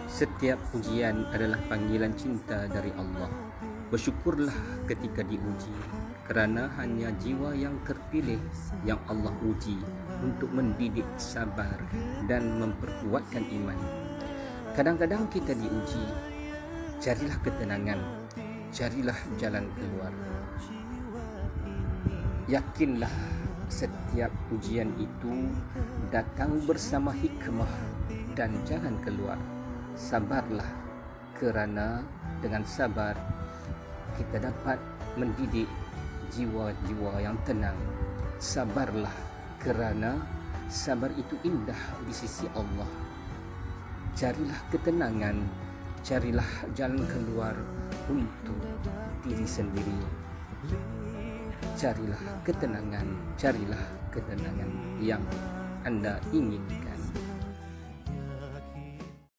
Setiap ujian adalah panggilan cinta dari Allah. Bersyukurlah ketika diuji, kerana hanya jiwa yang terpilih yang Allah uji untuk mendidik sabar dan memperkuatkan iman. Kadang-kadang kita diuji, carilah ketenangan, carilah jalan keluar. Yakinlah setiap ujian itu datang bersama hikmah dan jalan keluar. Sabarlah, kerana dengan sabar kita dapat mendidik jiwa-jiwa yang tenang. Sabarlah, kerana sabar itu indah di sisi Allah. Carilah ketenangan, carilah jalan keluar untuk diri sendiri. Carilah ketenangan yang Anda inginkan.